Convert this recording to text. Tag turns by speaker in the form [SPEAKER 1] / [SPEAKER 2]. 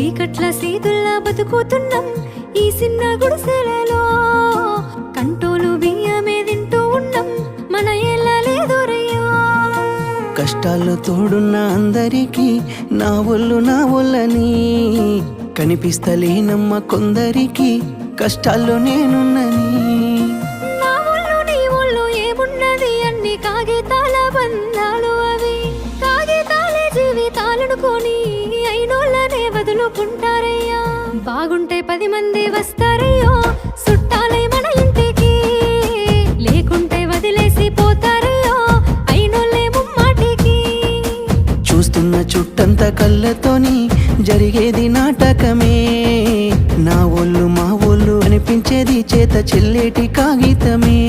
[SPEAKER 1] చీకట్ల సీతుల్లా బతుకుతున్నాం ఈ చిన్న గుడిసెలలో. కంటోలు బియ్యమే తింటూ ఉన్నాం మన ఏళ్ళ లేదోరయ్యా.
[SPEAKER 2] కష్టాల్లో తోడున్న అందరికీ నా ఒళ్ళని కనిపిస్తలేనమ్మ కొందరికి కష్టాల్లో నేనున్నని.
[SPEAKER 1] నా ఒళ్ళు నీ ఒళ్ళు ఏమున్నది అన్ని కాగితాల బంధాలు, అవి కాగితాలే జీవితాలనుకొని అయినోళ్ళనే వదులుకుంటారయ్యా. బాగుంటే 10 మంది వస్తారయ్యో చుట్టాలై మన ఇంటికి, లేకుంటే వదిలేసి పోతారయ్యో అయినోళ్ళే ముమ్మాటికి.
[SPEAKER 2] చూస్తున్న చుట్టంత కళ్ళతోని జరిగేది నాటకమే, నా ఒళ్ళు మా ఒళ్ళు అనిపించేది చేత చెల్లేటి కాగితమే.